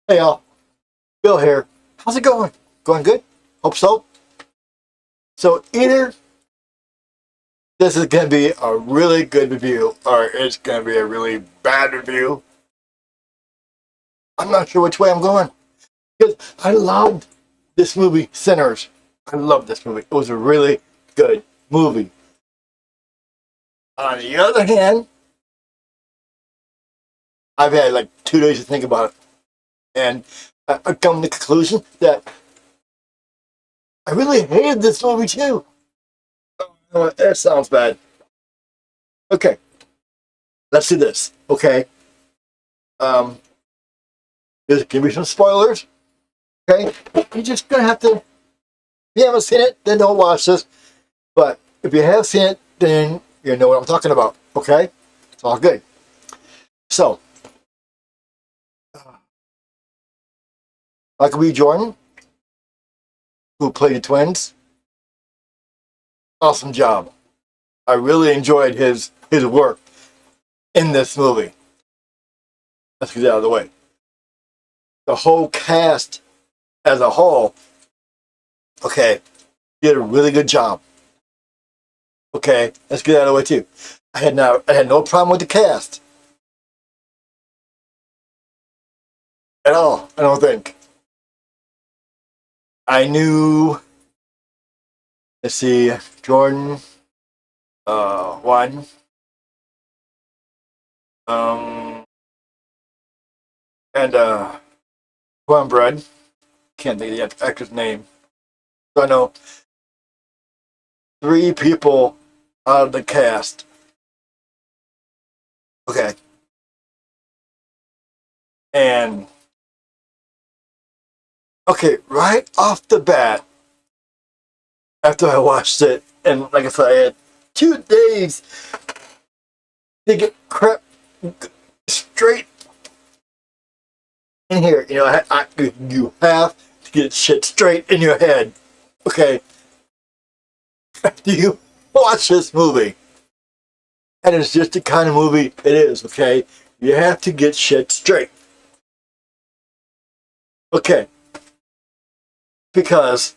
Hey y'all, Bill here. How's it going? Going good? Hope so. So either this is going to be a really good review or it's going to be a really bad review. I'm not sure which way I'm going because I loved this movie, Sinners. I loved this movie. It was a really good movie. On the other hand, I've had like 2 days to think about it, and I've come to the conclusion that I really hated this movie too. That sounds bad. Okay, let's do this. Okay. Um, there's going to be some spoilers. Okay. You're just going to have to, if you haven't seen it, then don't watch this. But if you have seen it, then you know what I'm talking about. Okay. It's all good. So, Michael B. Jordan, who played the twins, awesome job. I really enjoyed his work in this movie. Let's get that out of the way. The whole cast as a whole, okay, did a really good job. Okay, let's get that out of the way too. I had no problem with the cast at all. I don't think. I knew. Let's see, Jordan, one, um, and Cornbread. Can't think of the actor's name. So I know three people out of the cast. Okay, and okay, right off the bat, after I watched it, and like I said, I had 2 days to get crap straight in here. You know, you have to get shit straight in your head. Okay, after you watch this movie, and it's just the kind of movie it is. Okay, you have to get shit straight. Okay, because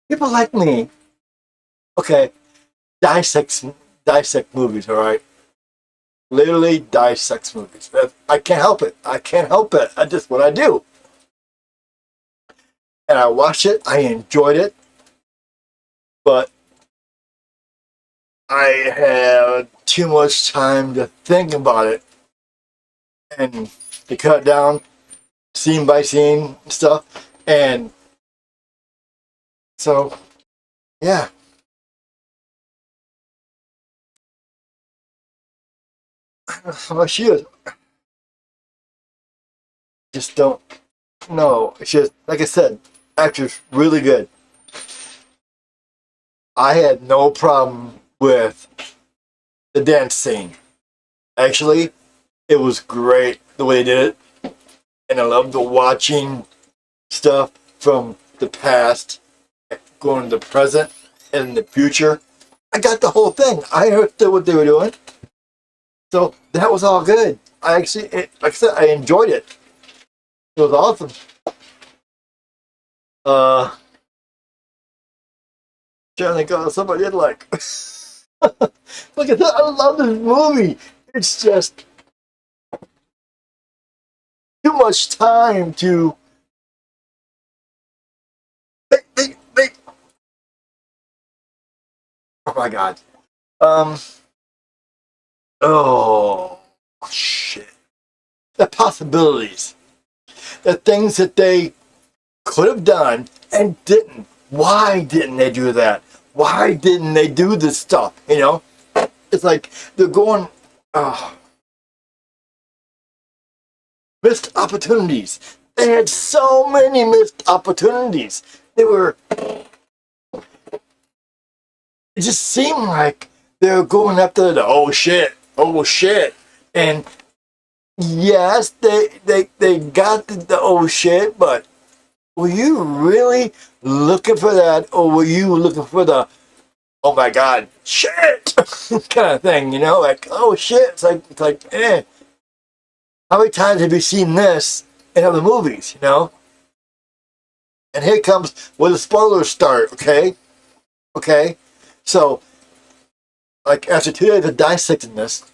people like me, okay, dissect dissect movies. All right, literally dissect movies. I can't help it. I can't help it. That's just what I do. And I watched it. I enjoyed it, but I had too much time to think about it and to cut down scene by scene stuff. And so, yeah, how much you just don't know. It's just like I said, actors really good. I had no problem with the dance scene. Actually, it was great the way they did it, and I loved the watching stuff from the past going to the present and the future. I got the whole thing. I understood what they were doing, so that was all good. Like I said, I enjoyed it. It was awesome. Uh, Trying to think of somebody I did like. Look at that! I love this movie. It's just too much time to. They, oh my god. Um. Oh shit. The possibilities. The things that they could have done and didn't. Why didn't they do that? Why didn't they do this stuff? You know, it's like they're going, oh, missed opportunities. They had so many missed opportunities. They were, it just seemed like they were going after the oh shit. And yes, they got the oh shit, but were you really looking for that, or were you looking for the oh my god, shit kind of thing? You know, like oh shit. It's like eh. How many times have you seen this in other movies, you know? And here comes where the spoilers start, okay? Okay? So, like, after 2 days of dissecting this,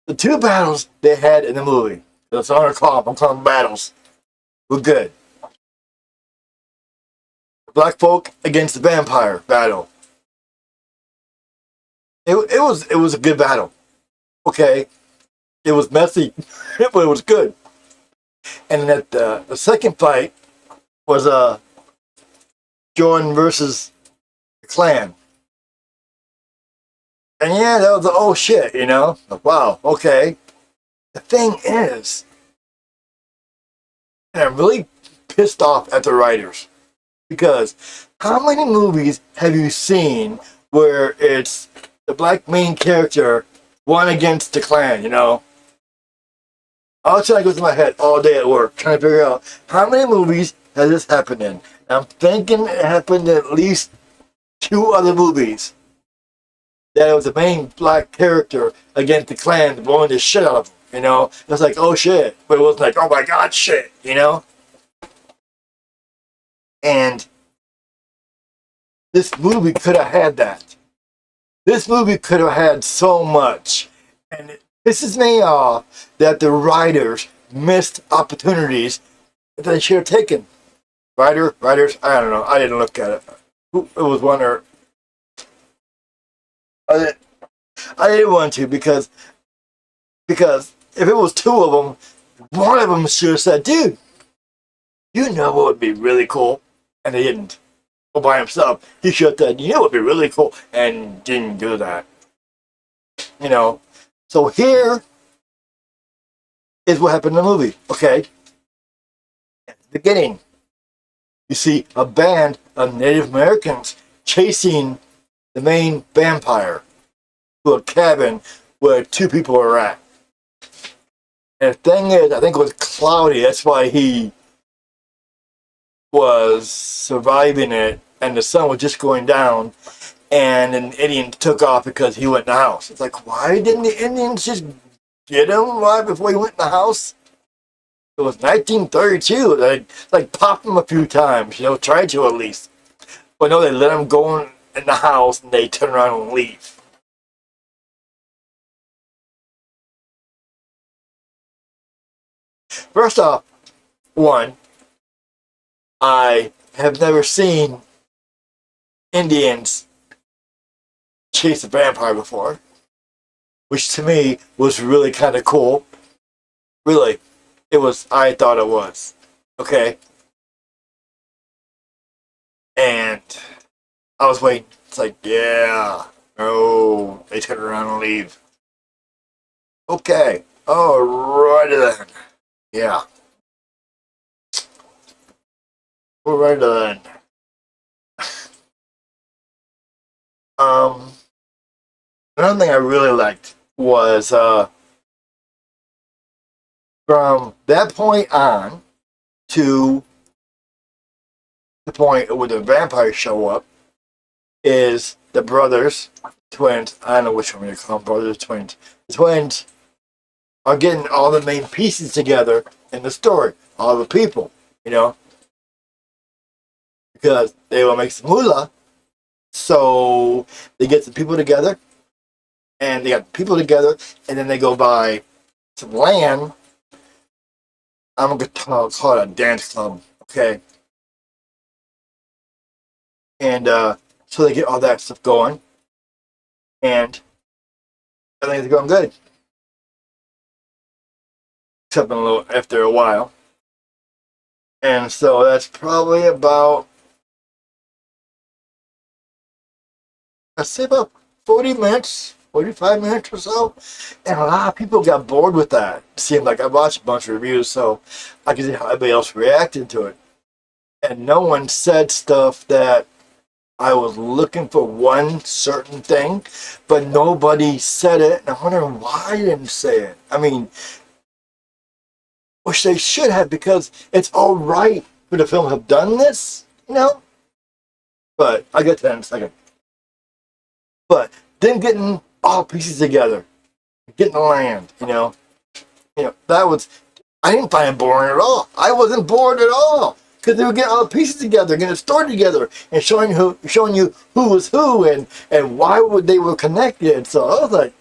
the two battles they had in the movie, that's what I'm calling them battles, were good. Black folk against the vampire battle. It was a good battle. Okay? It was messy, but it was good. And then the second fight was Jordan versus the Klan. And yeah, that was the oh shit, you know? Like, wow, okay. The thing is, and I'm really pissed off at the writers. Because how many movies have you seen where it's the black main character one against the Klan, you know? I was trying to go through my head all day at work, trying to figure out how many movies has this happened in. And I'm thinking it happened in at least 2 other movies. That it was the main black character against the Klan blowing the shit out of him, you know? It was like, oh shit. But it wasn't like, oh my god, shit, you know? And this movie could have had that. This movie could have had so much. And it pisses me off that the writers missed opportunities that they should have taken. Writers, I don't know. I didn't look at it. It was one or... I didn't want to because if it was 2 of them, one of them should have said, dude, you know what would be really cool? And they didn't. All by himself. He should have said, you know what would be really cool? And didn't do that. You know? So here is what happened in the movie. Okay? At the beginning, you see a band of Native Americans chasing the main vampire to a cabin where 2 people are at. And the thing is, I think it was cloudy. That's why he was surviving it, and the sun was just going down, and an Indian took off because he went in the house. It's like, why didn't the Indians just get him right before he went in the house? It was 1932. They like popped him a few times, you know, tried to at least. But no, they let him go in the house and they turn around and leave. First off, one, I have never seen Indians chase a vampire before, which to me was really kind of cool. Really, it was. I thought it was. Okay, and I was waiting. It's like, yeah, no, they turn around and leave. Okay, alrighty then. Yeah, alrighty then. Um, Another thing I really liked was from that point on to the point where the vampires show up is the brothers, twins. I don't know which one you call them, brothers, twins. The twins are getting all the main pieces together in the story, all the people, you know, because they will make some moolah. So they get some people together, and they got people together, and then they go buy some land. I'm gonna call it a dance club, okay? And so they get all that stuff going, and everything's going good, except in a little after a while. And so that's probably about, I'd say about 40 minutes, 45 minutes or so. And a lot of people got bored with that. It seemed like I watched a bunch of reviews, so I could see how everybody else reacted to it. And no one said stuff that I was looking for one certain thing, but nobody said it. And I'm wondering why I didn't say it. I mean, which they should have, because it's all right for the film to have done this, you know? But I'll get to that in a second. But them getting all pieces together, getting the land, you know? That was, I didn't find it boring at all. I wasn't bored at all. Because they were getting all the pieces together, getting a story together, and showing you who was who and why would they were connected. So I was like,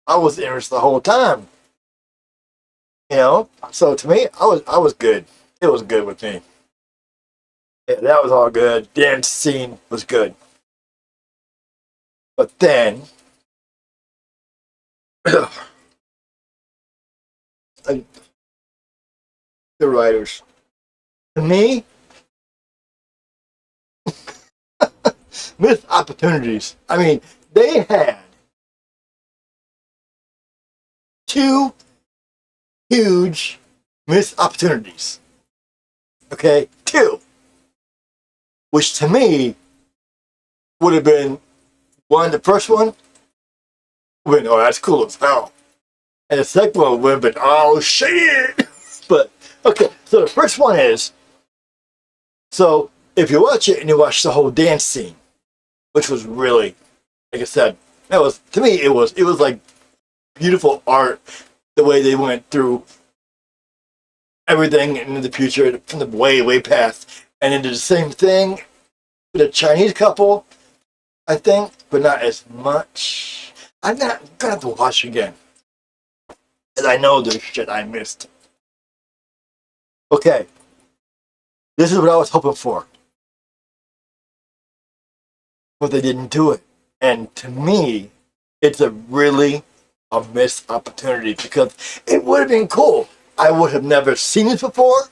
I was interested the whole time. So to me, I was good. It was good with me. Yeah, that was all good. Dance scene was good. But then the writers, to me, missed opportunities. I mean, they had two huge missed opportunities. Okay, two, which to me would have been one. The first one would have been, oh, that's cool as hell. And the second one would have been, oh, shit. But, okay, so the first one is, so if you watch it and you watch the whole dance scene, which was really, like I said, that was, to me, it was like beautiful art, the way they went through everything into the future from the way, way past. And then did the same thing with a Chinese couple, I think, but not as much. I'm gonna have to watch it again. And I know there's shit I missed. Okay, this is what I was hoping for. But they didn't do it. And to me, it's a missed opportunity because it would have been cool. I would have never seen it before.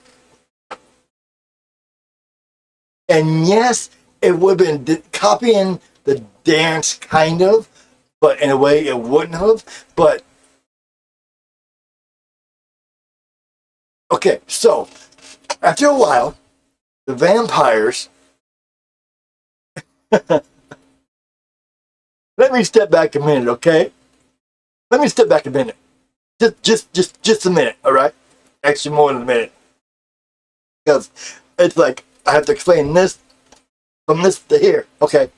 And yes, it would have been copying the dance, kind of, but in a way it wouldn't have. But, okay, so after a while, the vampires. Let me step back a minute, okay? Let me step back a minute. Just a minute, all right? Actually, more than a minute. Because it's like, I have to explain this from this to here. Okay.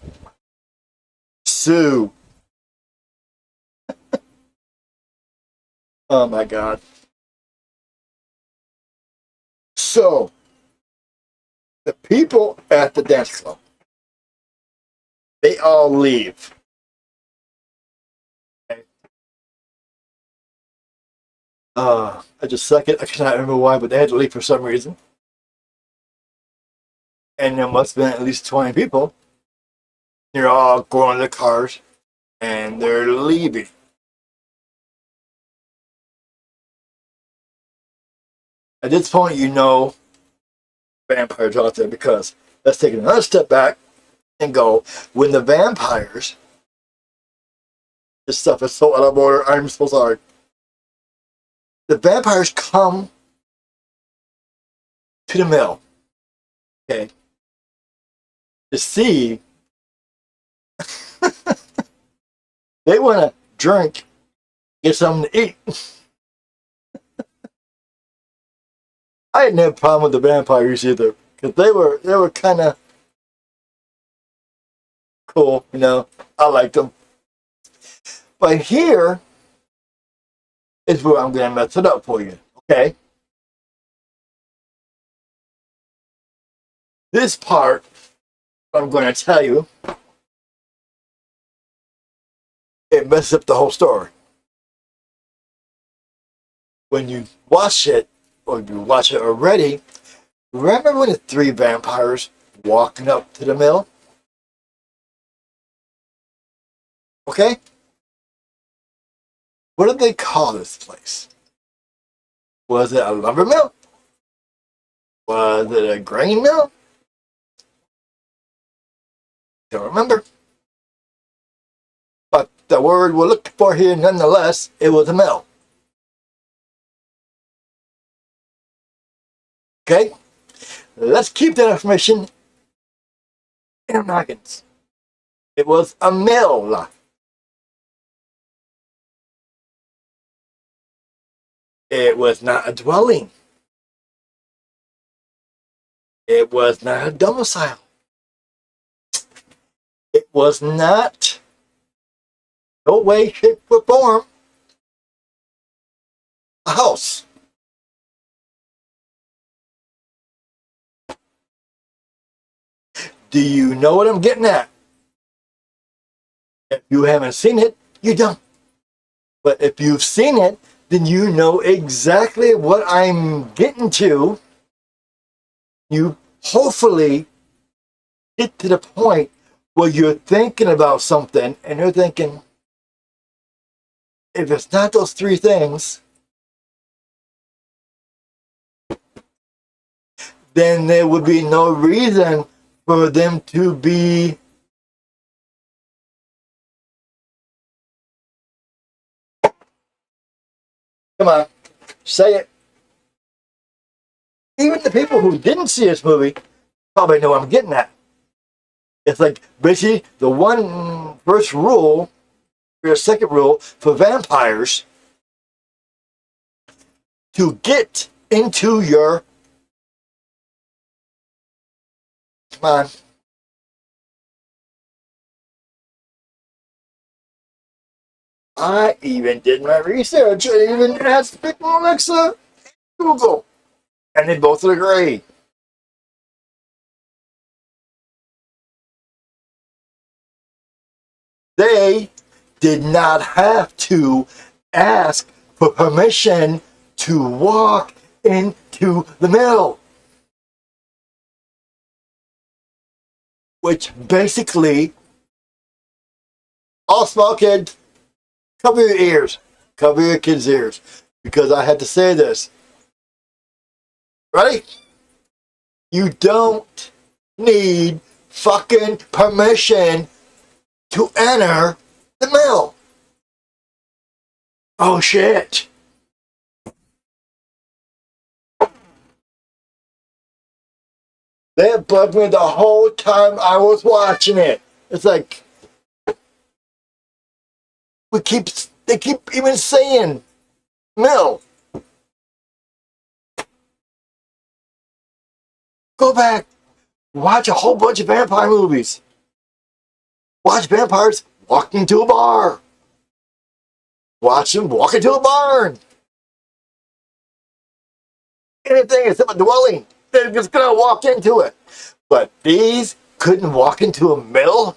Sue. Oh my God. So, the people at the dance club, they all leave. Okay. I just second, I cannot remember why, but they had to leave for some reason. And there must have been at least 20 people. They're all going to the cars and they're leaving. At this point, vampires out there because let's take another step back and go when the vampires. This stuff is so out of order. I'm so sorry. The vampires come to the mill, okay, to see. They want to drink, get something to eat. I had no problem with the vampires either because they were kind of cool, I liked them. But here is where I'm going to mess it up for you, okay? This part, I'm going to tell you, it messes up the whole story. When you watch it, or you watch it already, remember when the three vampires walking up to the mill? Okay? What did they call this place? Was it a lumber mill? Was it a grain mill? Don't remember. But the word we're looking for here, nonetheless, it was a mill. Okay? Let's keep that information in our noggins. It was a mill. It was not a dwelling. It was not a domicile. It was not, no way, shape, or form, a house. Do you know what I'm getting at? If you haven't seen it, you don't. But if you've seen it, then you know exactly what I'm getting to. You hopefully get to the point where you're thinking about something and you're thinking, if it's not those three things, then there would be no reason for them to be come on, say it. Even the people who didn't see this movie probably know what I'm getting at. It's like basically the one first rule, or second rule for vampires to get into your come on. I even did my research. I even asked Alexa, Google, and they both agree. They did not have to ask for permission to walk into the mill. Which basically, all small kids, cover your ears. Cover your kids' ears. Because I had to say this. Ready? You don't need fucking permission to enter the mill. Oh shit. That bugged me the whole time I was watching it. It's like they keep even saying mill. Go back, watch a whole bunch of vampire movies. Watch vampires walk into a bar. Watch them walk into a barn. Anything except a dwelling, they're just gonna walk into it. But these couldn't walk into a mill?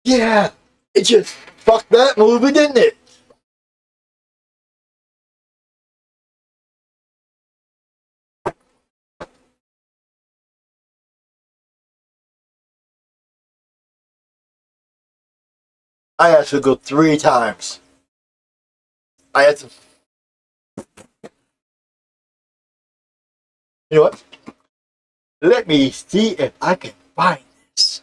Yeah, it just fucked that movie, didn't it? I had to go 3 times. I had to. You know what? Let me see if I can find this.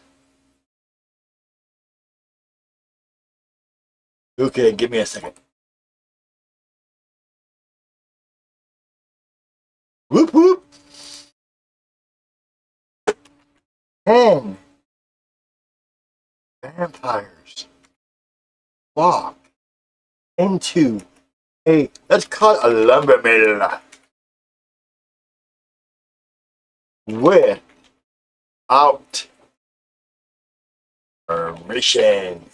Okay, give me a second. Whoop whoop. 10 vampires walk into let's call it a lumber mill without permission.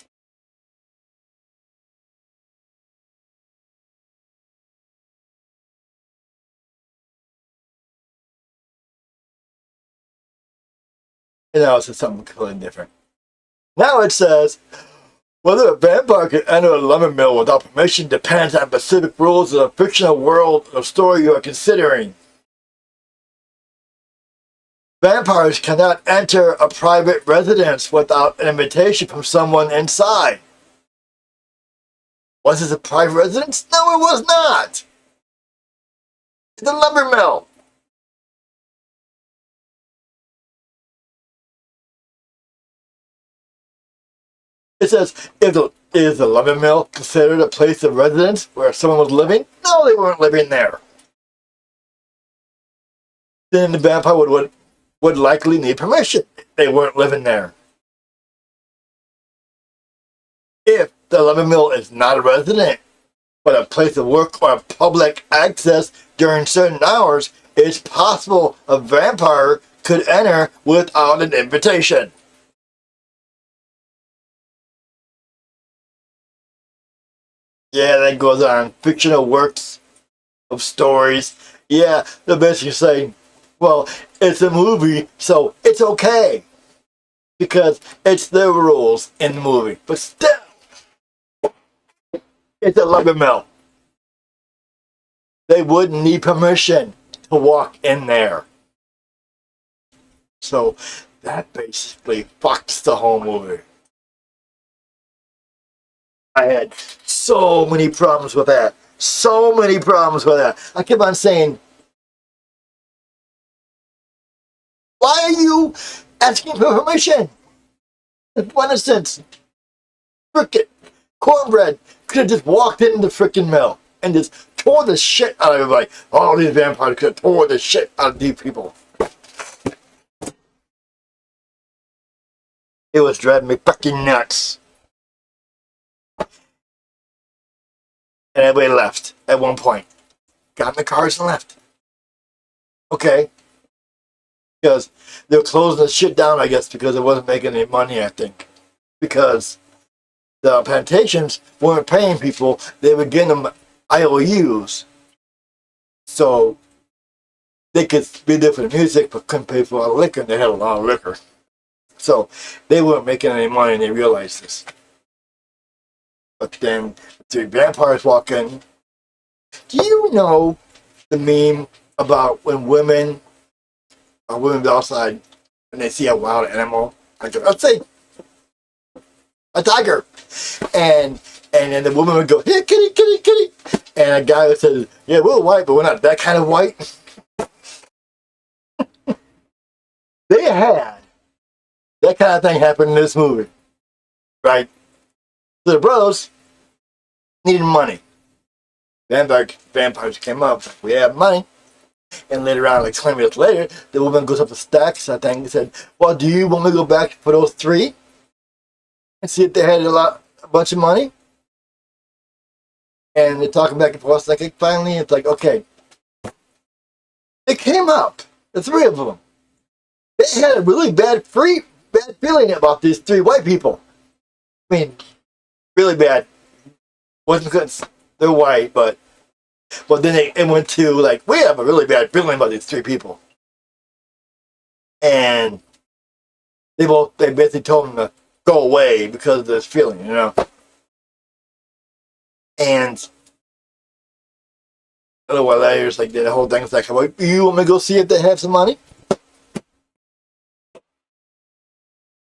And now it says something completely different. Now it says, whether a vampire can enter a lumber mill without permission depends on specific rules of the fictional world or story you are considering. Vampires cannot enter a private residence without an invitation from someone inside. Was this a private residence? No, it was not. It's a lumber mill. It says, is the lumber mill considered a place of residence where someone was living? No, they weren't living there. Then the vampire would likely need permission. They weren't living there. If the lumber mill is not a resident, but a place of work or public access during certain hours, it's possible a vampire could enter without an invitation. Yeah, that goes on. Fictional works of stories. Yeah, they're basically saying, well, it's a movie, so it's okay. Because it's their rules in the movie. But still, it's a lumber mill. They wouldn't need permission to walk in there. So that basically fucks the whole movie. I had so many problems with that. So many problems with that. I kept on saying, why are you asking for permission? For instance, frickin' Cornbread could have just walked into the frickin' mill and just tore the shit out of everybody. All these vampires could have tore the shit out of these people. It was driving me fucking nuts. And everybody left at one point. Got in the cars and left. Okay. Because they were closing the shit down, I guess, because it wasn't making any money, I think. Because the plantations weren't paying people, they were getting them IOUs. So they could be there for the music, but couldn't pay for all the liquor, and they had a lot of liquor. So they weren't making any money, and they realized this. But then the vampires walk in. Do you know the meme about when women outside and they see a wild animal? Like, let's say a tiger, and then the woman would go, "Here, kitty, kitty, kitty," and a guy would say, "Yeah, we're white, but we're not that kind of white." They had that kind of thing happen in this movie, right? So the bros needed money. Vampires came up. We have money. And later on, like 20 minutes later, the woman goes up to Stacks, I think, and said, "Well, do you want me to go back for those three and see if they had a bunch of money?" And they're talking back and forth. Like, finally, it's like, okay. They came up, the three of them. They had a really bad feeling about these three white people. I mean, really bad. Wasn't because they're white, but then it went to, like, we have a really bad feeling about these three people. And they basically told them to go away because of this feeling, you know. And a little while later, it's like the whole thing is like, you want me to go see if they have some money?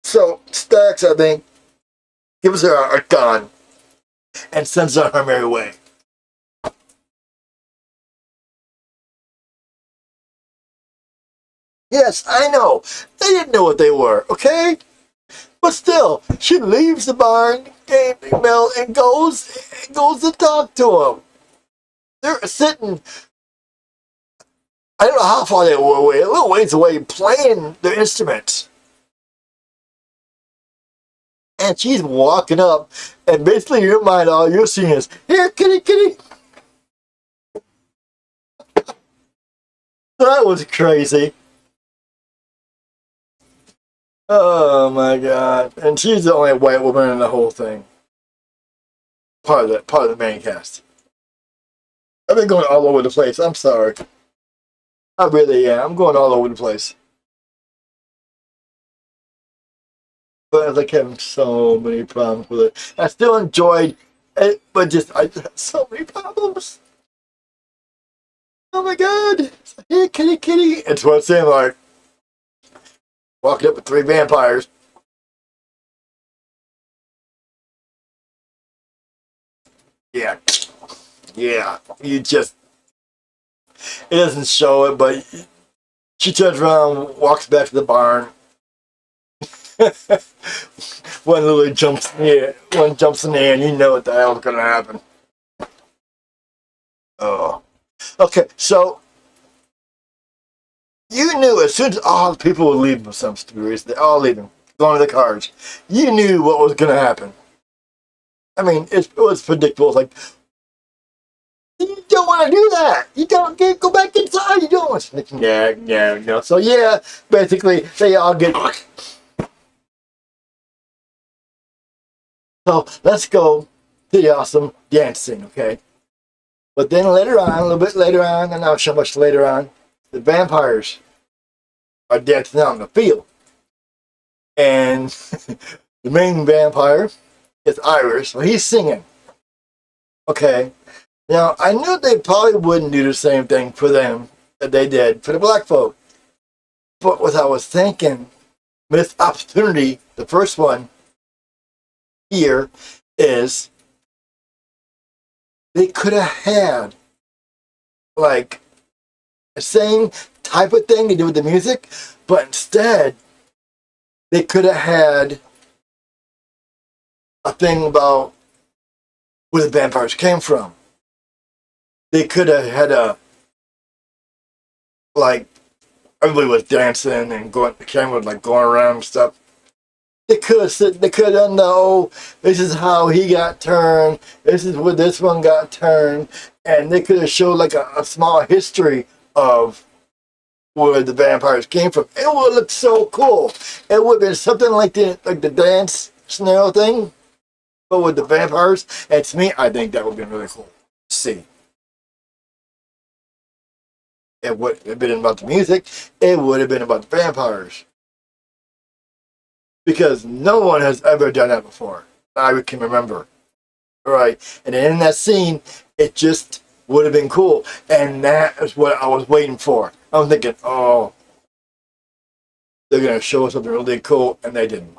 So Stacks, I think, gives her a gun and sends her on her merry way. Yes, I know. They didn't know what they were, okay? But still, she leaves the barn, Mel, and goes to talk to them. They're sitting, I don't know how far they were away, a little ways away, playing their instruments. And she's walking up, and basically in your mind, all you're seeing is, "Here, kitty, kitty." That was crazy. Oh my god. And she's the only white woman in the whole thing. Part of the main cast. I've been going all over the place. I'm sorry. I really am. I'm going all over the place. But I was like having so many problems with it. I still enjoyed it, but I just had so many problems. Oh my god. It's like, "Hey, kitty, kitty." It's what I'm saying, like, walking up with three vampires. Yeah. Yeah. It doesn't show it, but she turns around, walks back to the barn. One literally jumps in the air. One jumps in the air, and you know what the hell's gonna happen. Oh. Okay, so you knew as soon as all the people were leaving for some stupid reason, they're all leaving, going to the cars. You knew what was going to happen. I mean, it was predictable. It's like, you don't want to do that. You don't get go back inside. You don't want to. Yeah, yeah, no. So yeah, basically they all get. So let's go to the awesome dancing, okay? But then later on, a little bit later on, and not so much later on, the vampires are dancing out in the field. And the main vampire is Irish, so he's singing. Okay. Now, I knew they probably wouldn't do the same thing for them that they did for the black folk. But what I was thinking, missed opportunity, the first one here is they could have had like the same type of thing they did with the music, but instead they could have had a thing about where the vampires came from. They could have had a like everybody was dancing and going the camera was like going around and stuff. They could have know this is how he got turned, this is where this one got turned, and they could have showed like a small history of where the vampires came from. It would look so cool. It would have been something like the dance scenario thing, but with the vampires. And to me, I think that would have been really cool to see. It would have been about the music. It would have been about the vampires. Because no one has ever done that before. I can remember. All right. And in that scene, it just would have been cool. And that is what I was waiting for. I was thinking, oh, they're going to show us something really cool. And they didn't.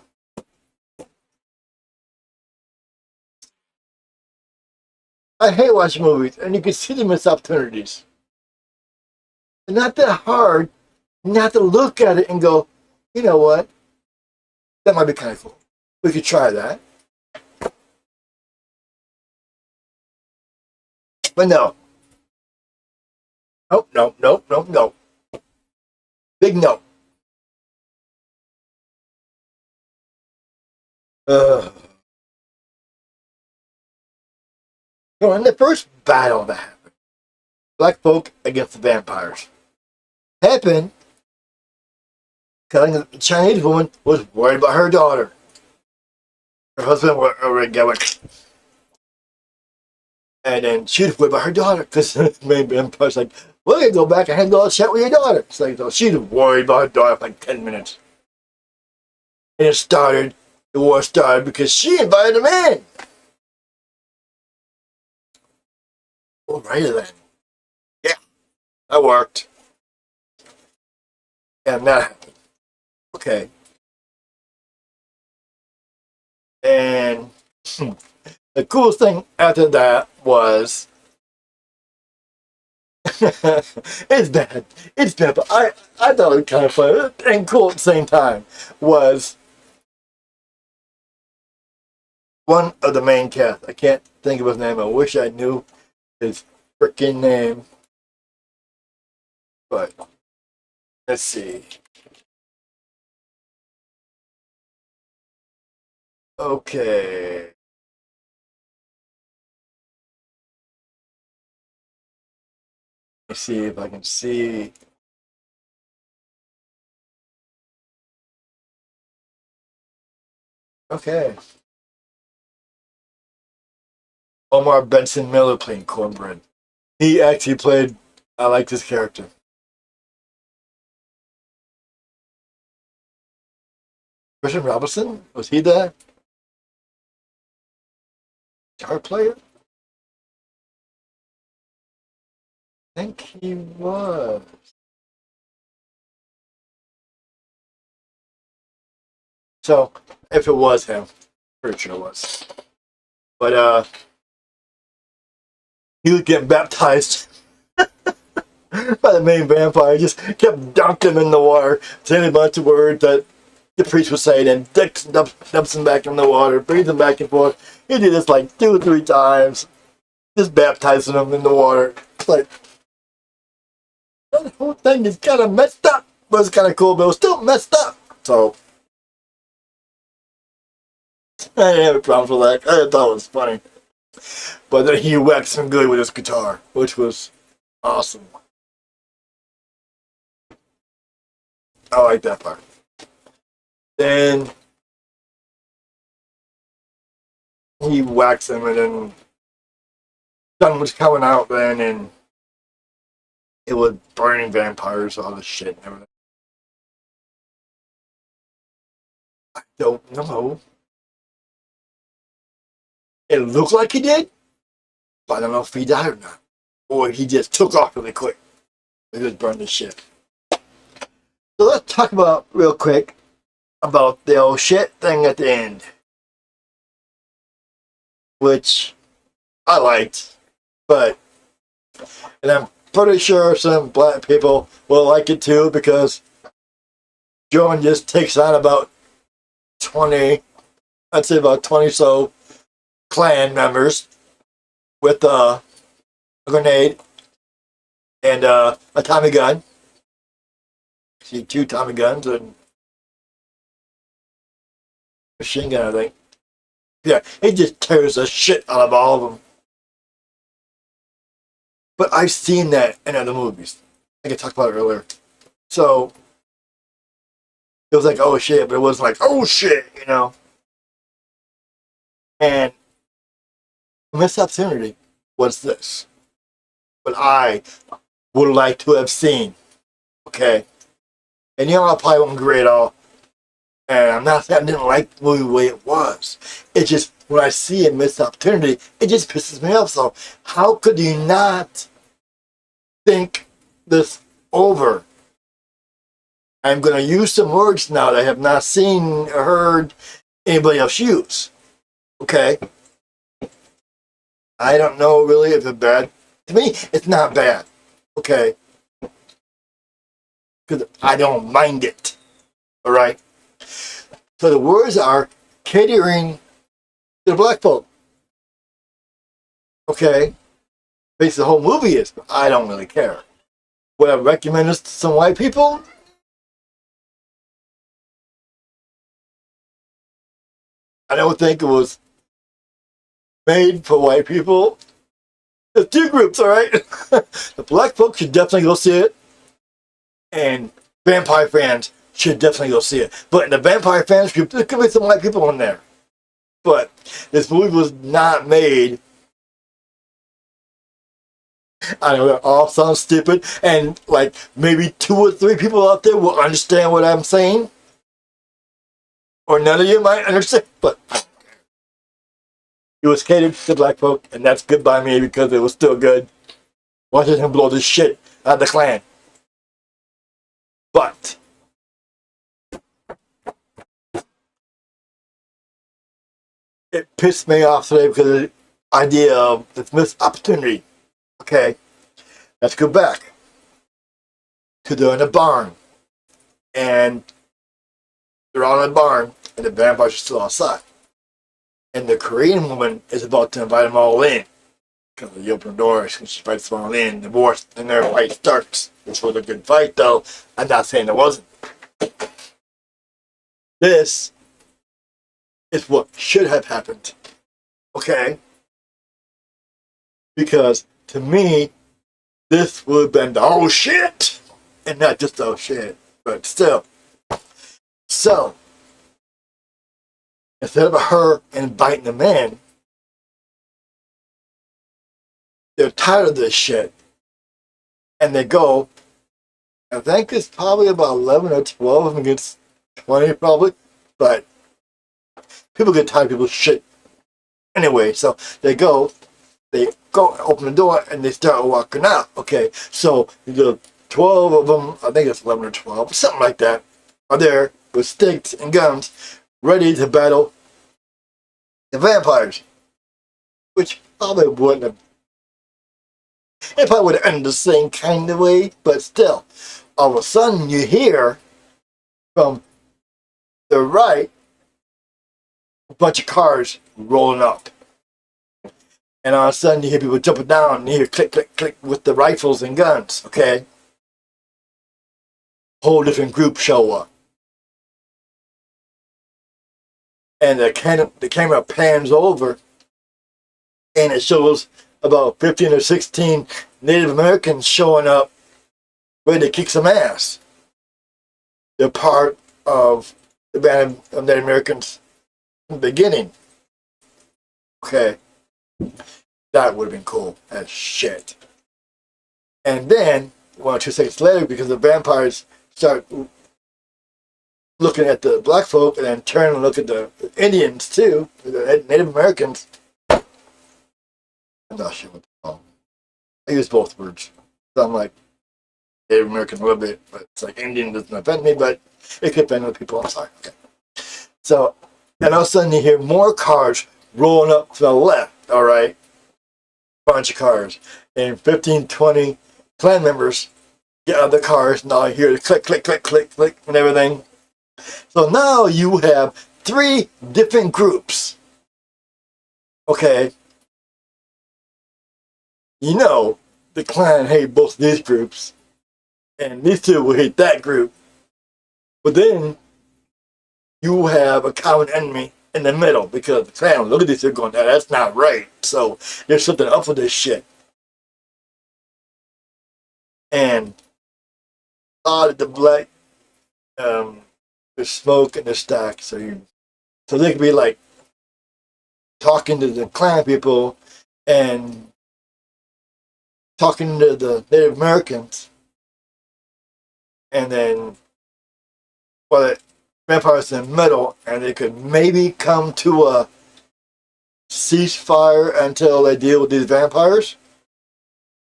I hate watching movies. And you can see the missed opportunities. It's not that hard not to look at it and go, you know what? That might be kind of cool. We could try that. But no. Nope, nope, nope, nope, nope. Big no. So in the first battle that happened, black folk against the vampires, happened because the Chinese woman was worried about her daughter. Her husband was already going. And then she was worried about her daughter because the main vampire's like, well, you go back and have a little chat with your daughter. It's like, so she was worried about her daughter for like 10 minutes. And the war started because she invited him in. Alrighty then. Yeah, that worked. And that happened. Okay. And the coolest thing after that was it's bad. It's bad, but I thought it was kind of fun and cool at the same time. Was one of the main cast. I can't think of his name. I wish I knew his freaking name. But let's see. Okay. Let's see if I can see. Okay. Omar Benson Miller playing Cornbread. He actually played. I like this character. Christian Robinson, was he the guitar player? I think he was. So, if it was him, pretty sure it was. But he was getting baptized by the main vampire. He just kept dunking him in the water, saying a bunch of words that the priest was saying, and dumps him back in the water, brings him back and forth. He did this like 2 or 3 times, just baptizing him in the water. It's like, the whole thing is kind of messed up. But it's kind of cool, but it was still messed up. So, I didn't have a problem with that. I thought it was funny. But then he whacked some good with his guitar, which was awesome. I like that part. Then he whacks him, and then sun was coming out then, and it was burning vampires, all this shit and everything. I don't know. It looked like he did, but I don't know if he died or not. Or he just took off really quick. He just burned the shit. So let's talk about real quick about the old shit thing at the end, which I liked, but and I'm pretty sure some black people will like it too because Joan just takes on about 20, I'd say about 20 so clan members with a grenade and a Tommy gun. See, 2 Tommy guns and machine gun, I think. Yeah, it just tears the shit out of all of them. But I've seen that in other movies. Like I talked about earlier. So it was like, oh shit, but it wasn't like, oh shit, you know. And missed opportunity was this. But I would like to have seen. Okay. And you know, I probably won't agree at all. And I'm not saying I didn't like the movie the way it was. It just, when I see a missed opportunity, it just pisses me off. So, how could you not think this over? I'm going to use some words now that I have not seen or heard anybody else use. Okay? I don't know really if it's bad. To me, it's not bad. Okay? Because I don't mind it. Alright? So the words are catering to the black folk. Okay? Basically, the whole movie is, but I don't really care. Would I recommend this to some white people? I don't think it was made for white people. There's 2 groups, alright? The black folks should definitely go see it. And vampire fans should definitely go see it. But in the vampire fans group, there could be some white people in there. But this movie was not made. I know that all sounds stupid, and like maybe 2 or 3 people out there will understand what I'm saying, or none of you might understand. But it was catered to black folk, and that's good by me because it was still good. Watching him blow this shit out of the Klan. But it pissed me off today because of the idea of this missed opportunity. Okay, let's go back to they're in a barn, and they're all in a barn, and the vampires are still outside. And the Korean woman is about to invite them all in. Because they open the door, she invites them all in. The war, and their fight starts. This was a good fight, though. I'm not saying it wasn't. This is what should have happened. Okay? Because to me, this would have been the oh shit! And not just oh shit, but still. So, instead of her inviting them in, they're tired of this shit. And they go, I think it's probably about 11 or 12 of them against 20 probably. But people get tired of people's shit. Anyway, so they go, open the door, and they start walking out. Okay, so the 12 of them, I think it's 11 or 12, something like that, are there with sticks and guns, ready to battle the vampires. Which probably wouldn't have. It probably would have ended the same kind of way, but still. All of a sudden, you hear from the right a bunch of cars rolling up. And all of a sudden, you hear people jumping down, and you hear click, click, click with the rifles and guns, okay? Whole different group show up. And the camera pans over, and it shows about 15 or 16 Native Americans showing up ready to kick some ass. They're part of the band of Native Americans in the beginning. Okay, that would have been cool as shit. And then, 1 or 2 seconds later, because the vampires start looking at the black folk and then turn and look at the Indians too, the Native Americans. I'm not sure what to call. I use both words. So I'm like Native American a little bit, but it's like Indian doesn't offend me, but it could offend other people. I'm sorry. Okay. So, and all of a sudden you hear more cars rolling up to the left, all right? Bunch of cars. And 15, 20 clan members get out of the cars, and I hear the click, click, click, click, click, and everything. So now you have 3 different groups. Okay. You know, the clan hate both these groups, and these 2 will hate that group. But then you have a common enemy in the middle, because the clan will look at these 2 going, that's not right. So there's something up with this shit. And the black, the smoke and the stack, so they could be like talking to the clan people and talking to the Native Americans, and then the vampires in the middle, and they could maybe come to a ceasefire until they deal with these vampires.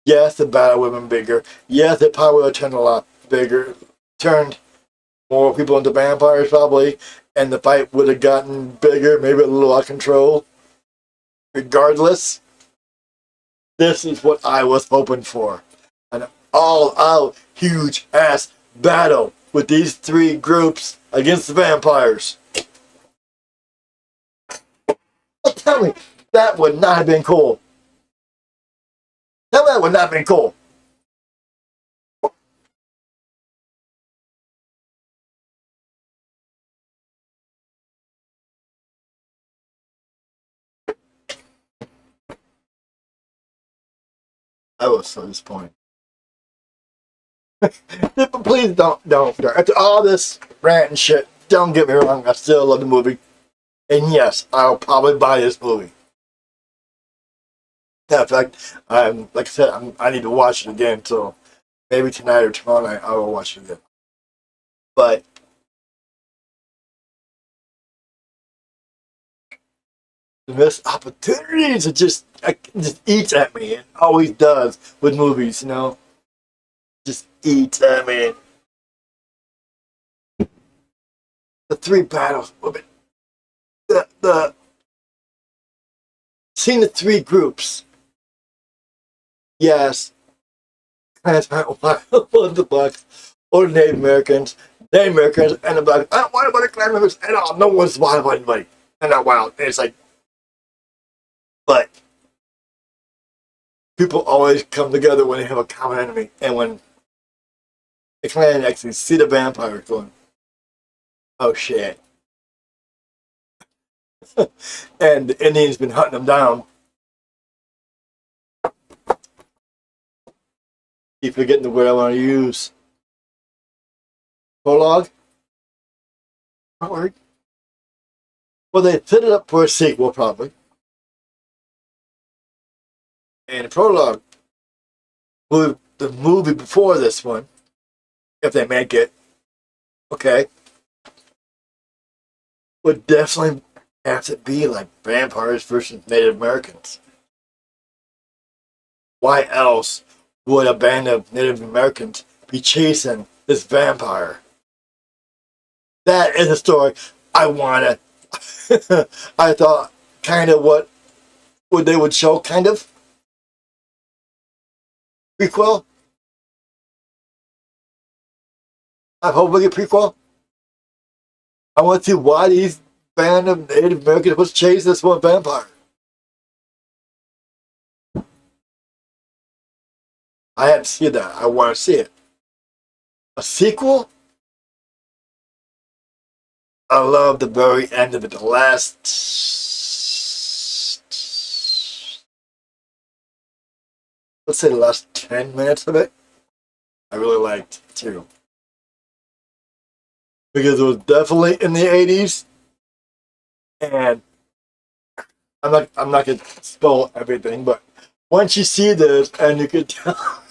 Yes, the battle would have been bigger. Yes, it probably would have turned a lot bigger, turned more people into vampires probably, and the fight would have gotten bigger, maybe a little out of control. Regardless, this is what I was hoping for. An all-out, huge-ass battle with these 3 groups against the vampires. Oh, tell me, that would not have been cool. Tell me that would not have been cool. I was so disappointed. Please don't. After all this rant and shit, don't get me wrong, I still love the movie. And yes, I'll probably buy this movie. In fact, like I said, I need to watch it again, so maybe tonight or tomorrow night I will watch it again. But the missed opportunities, it just eats at me. It always does with movies, you know? Just eats at me. The 3 battles, the seeing the 3 groups. Yes, clans aren't one of the blacks or the Native Americans, and the blacks. I don't want about the clan members at all. No one's wild about anybody. They're not wild. And it's like, but people always come together when they have a common enemy, and when the clan actually see the vampire going, oh shit. And the Indians been hunting them down. Keep forgetting the word I want to use. Prologue? Well, they set it up for a sequel, probably. And the prologue, the movie before this one, if they make it, okay, would definitely have to be like vampires versus Native Americans. Why else would a band of Native Americans be chasing this vampire? That is a story I wanted. I thought kind of what they would show, kind of prequel. I hope we get prequel. I want to see why these band of Native Americans was chasing this one vampire. I have to see that. I want to see it. A sequel? I love the very end of it. The last let's say the last 10 minutes of it, I really liked too. Because it was definitely in the 80s, and I'm not gonna spoil everything, but once you see this and you could tell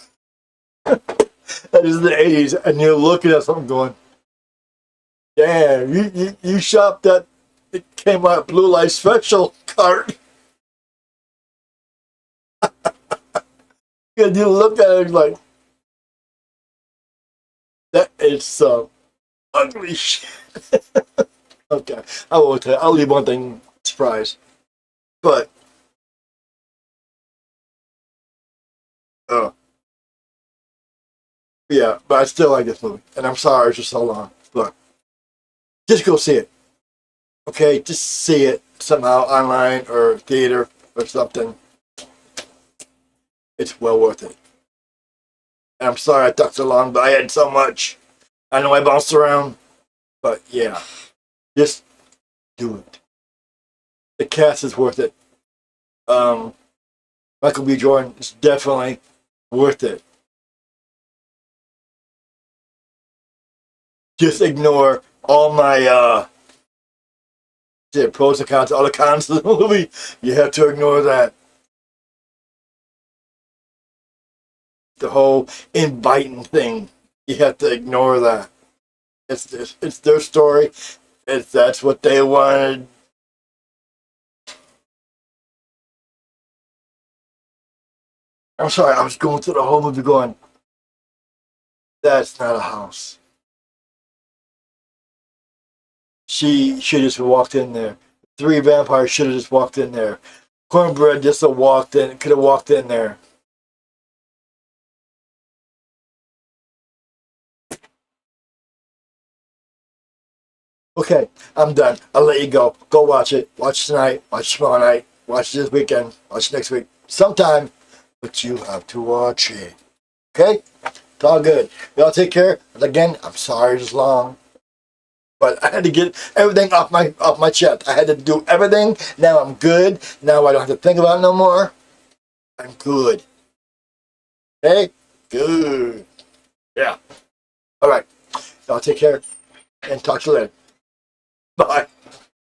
that is the 80s, and you're looking at something going, damn, you shopped that it came out Blue Light Special cart. And you look at it like, that is some ugly shit. Okay, I won't tell you. I'll leave one thing surprise. But, uh, yeah, but I still like this movie. And I'm sorry it's just so long. But just go see it. Okay, just see it somehow online or theater or something. It's well worth it. And I'm sorry I took so long, but I had so much. I know I bounced around, but yeah, just do it. The cast is worth it. Michael B. Jordan is definitely worth it. Just ignore all my pros and cons, all the cons of the movie. You have to ignore that. The whole inviting thing, you have to ignore that. It's their story. That's what they wanted. I'm sorry, I was going through the whole movie going, that's not a house. She should have just walked in there. Three vampires should have just walked in there. Cornbread just have walked in, could have walked in there. Okay, I'm done. I'll let you go. Go watch it. Watch tonight. Watch tomorrow night. Watch this weekend. Watch next week. Sometime. But you have to watch it. Okay? It's all good. Y'all take care. And again, I'm sorry it's long. But I had to get everything off my chest. I had to do everything. Now I'm good. Now I don't have to think about it no more. I'm good. Okay? Good. Yeah. All right. Y'all take care and talk to you later. Bye.